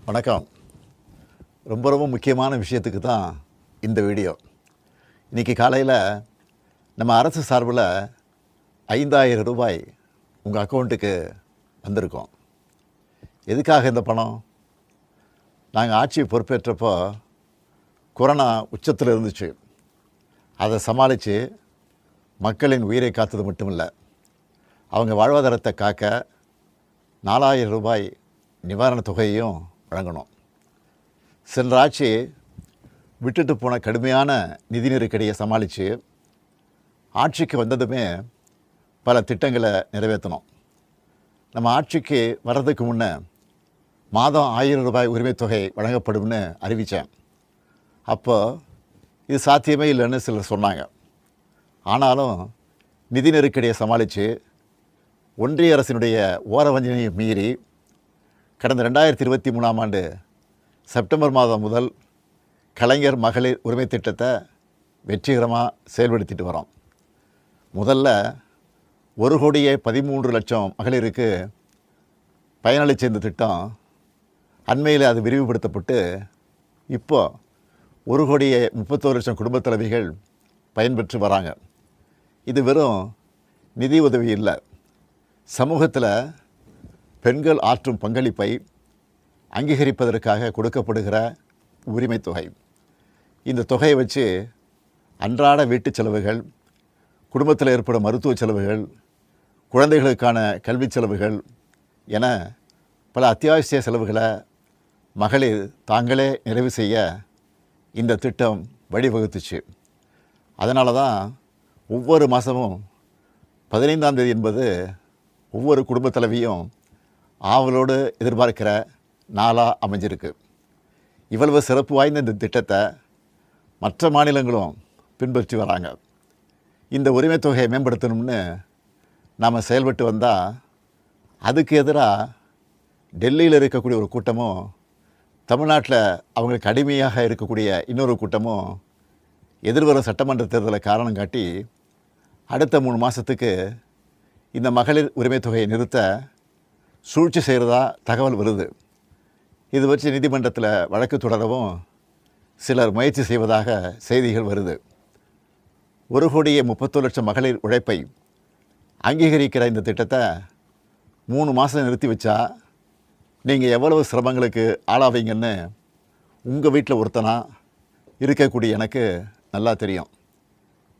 வணக்கம். ரொம்ப முக்கியமான விஷயத்துக்கு தான் இந்த வீடியோ. இன்றைக்கி காலையில் நம்ம அரசு சார்பில் 5,000 ரூபாய் உங்கள் அக்கௌண்ட்டுக்கு வந்திருக்கோம். எதுக்காக இந்த பணம்? நாங்கள் ஆட்சி பொறுப்பேற்றப்போ கொரோனா உச்சத்தில் இருந்துச்சு. அதை சமாளித்து மக்களின் உயிரை காத்தது மட்டும் இல்லை, அவங்க வாழ்வாதாரத்தை காக்க 4,000 ரூபாய் நிவாரணத் தொகையையும் வழங்கணும். சென்ற ஆட்சி விட்டுட்டு போன கடுமையான நிதி நெருக்கடியை சமாளித்து ஆட்சிக்கு வந்ததுமே பல திட்டங்களை நிறைவேற்றணும். நம்ம ஆட்சிக்கு வர்றதுக்கு முன்னே மாதம் 1,000 ரூபாய் உரிமைத் தொகை வழங்கப்படும்னு அறிவித்தேன். அப்போது இது சாத்தியமே இல்லைன்னு சிலர் சொன்னாங்க. ஆனாலும் நிதி நெருக்கடியை சமாளித்து ஒன்றிய அரசினுடைய ஓரவஞ்சனையை மீறி கடந்த 2023ஆம் ஆண்டு செப்டம்பர் மாதம் முதல் கலைஞர் மகளிர் உரிமை திட்டத்தை வெற்றிகரமாக செயல்படுத்திட்டு வரோம். முதல்ல 1,13,00,000 மகளிருக்கு பயனளித்த இந்த திட்டம் அண்மையில் அது விரிவுபடுத்தப்பட்டு இப்போ 1,31,00,000 குடும்பத் தலைவிகள் பயன்பெற்று வராங்க. இது வெறும் நிதி உதவி இல்லை, சமூகத்தில் பெண்கள் ஆற்றும் பங்களிப்பை அங்கீகரிப்பதற்காக கொடுக்கப்படுகிற உரிமைத் தொகை. இந்த தொகையை வச்சு அன்றாட வீட்டு செலவுகள், குடும்பத்தில் ஏற்படும் மருத்துவ செலவுகள், குழந்தைகளுக்கான கல்வி செலவுகள் என பல அத்தியாவசிய செலவுகளை மகளிர் தாங்களே நிறைவு செய்ய இந்த திட்டம் வழிவகுத்துச்சு. அதனால தான் ஒவ்வொரு மாதமும் 15ஆம் தேதி என்பது ஒவ்வொரு குடும்பத் தலைவியும் ஆவலோடு எதிர்பார்க்கிற நாளாக அமைஞ்சிருக்கு. இவ்வளவு சிறப்பு வாய்ந்த இந்த திட்டத்தை மற்ற மாநிலங்களும் பின்பற்றி வராங்க. இந்த உரிமைத் தொகையை மேம்படுத்தணும்னு நாம் செயல்பட்டு வந்தால் அதுக்கு எதிராக டெல்லியில் இருக்கக்கூடிய ஒரு கூட்டமும், தமிழ்நாட்டில் அவங்களுக்கு அடிமையாக இருக்கக்கூடிய இன்னொரு கூட்டமும் எதிர்வரும் சட்டமன்ற தேர்தலை காரணம் காட்டி அடுத்த 3 மாதத்துக்கு இந்த மகளிர் உரிமைத் தொகையை நிறுத்த சூழ்ச்சி செய்கிறதா தகவல் வருது. இது வச்சு நீதிமன்றத்தில் வழக்கு தொடரவும் சிலர் முயற்சி செய்வதாக செய்திகள் வருது. 1,31,00,000 மகளிர் உழைப்பை அங்கீகரிக்கிற இந்த திட்டத்தை 3 மாதம் நிறுத்தி வச்சா நீங்கள் எவ்வளவு சிரமங்களுக்கு ஆளாவீங்கன்னு உங்கள் வீட்டில் ஒருத்தனாக இருக்கக்கூடிய எனக்கு நல்லா தெரியும்.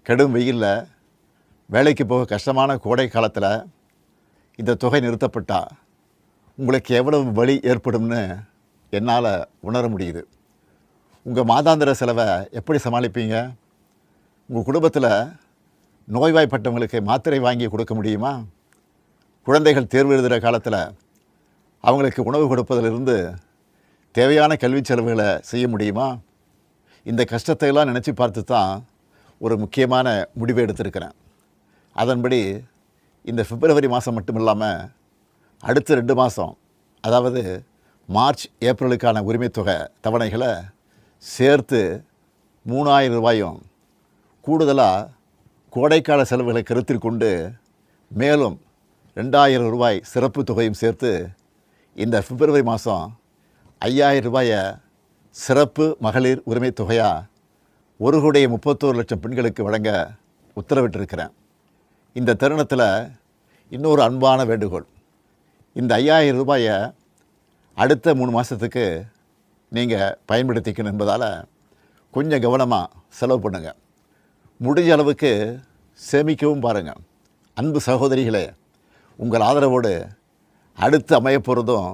கடும் வெயிலில் வேலைக்கு போக கஷ்டமான கோடை காலத்தில் இந்த தொகை நிறுத்தப்பட்டால் உங்களுக்கு எவ்வளவு வலி ஏற்படும்னு என்னால் உணர முடியுது. உங்கள் மாதாந்திர செலவை எப்படி சமாளிப்பீங்க? உங்கள் குடும்பத்தில் நோய்வாய்ப்பட்டவங்களுக்கு மாத்திரை வாங்கி கொடுக்க முடியுமா? குழந்தைகள் தேர்வு எழுதுகிற காலத்தில் அவங்களுக்கு உணவு கொடுப்பதிலிருந்து தேவையான கல்வி செலவுகளை செய்ய முடியுமா? இந்த கஷ்டத்தையெல்லாம் நினச்சி பார்த்து தான் ஒரு முக்கியமான முடிவை எடுத்திருக்கிறேன். அதன்படி இந்த பிப்ரவரி மாதம் மட்டும் இல்லாமல் அடுத்த 2 மாதம், அதாவது மார்ச் ஏப்ரலுக்கான உரிமைத் தொகை தவணைகளை சேர்த்து 3,000 ரூபாயும், கூடுதலாக கோடைக்கால செலவுகளை கருத்தில் கொண்டு மேலும் 2,000 ரூபாய் சிறப்பு தொகையும் சேர்த்து இந்த பிப்ரவரி மாதம் 5,000 ரூபாயை சிறப்பு மகளிர் உரிமைத் தொகையாக 1,31,00,000 பெண்களுக்கு வழங்க உத்தரவிட்டிருக்கிறேன். இந்த தருணத்தில் இன்னொரு அன்பான வேண்டுகோள். இந்த 5,000 ரூபாயை அடுத்த 3 மாதத்துக்கு நீங்கள் பயன்படுத்திக்கணும் என்பதால் கொஞ்சம் கவனமாக செலவு பண்ணுங்கள். முடிஞ்ச அளவுக்கு சேமிக்கவும் பாருங்கள். அன்பு சகோதரிகளே, உங்கள் ஆதரவோடு அடுத்து அமையப்போகிறதும்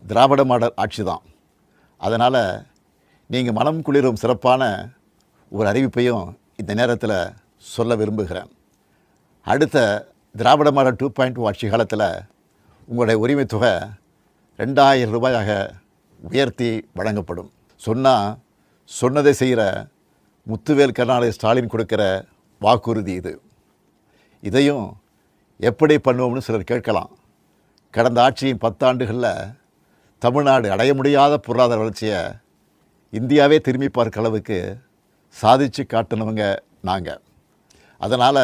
திராவிட மாடல் ஆட்சி தான். அதனால் நீங்கள் மனம் குளிரும் சிறப்பான ஒரு அறிவிப்பையும் இந்த நேரத்தில் சொல்ல விரும்புகிறேன். அடுத்த திராவிட மாடல் 2.0 ஆட்சி காலத்தில் உங்களுடைய உரிமைத் தொகை 2,000 ரூபாயாக உயர்த்தி வழங்கப்படும். சொன்னதை செய்கிற முத்துவேல் கருணாநிதி ஸ்டாலின் கொடுக்கிற வாக்குறுதி இது. இதையும் எப்படி பண்ணுவோம்னு சிலர் கேட்கலாம். கடந்த ஆட்சியின் 10 ஆண்டுகளில் தமிழ்நாடு அடைய முடியாத பொருளாதார வளர்ச்சியை இந்தியாவே திரும்பி பார்க்க அளவுக்கு சாதித்து காட்டினவங்க நாங்கள். அதனால்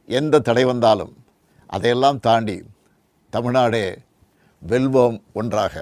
எந்த தடை வந்தாலும் அதையெல்லாம் தாண்டி தமிழ்நாடே வெல்வோம் ஒன்றாக.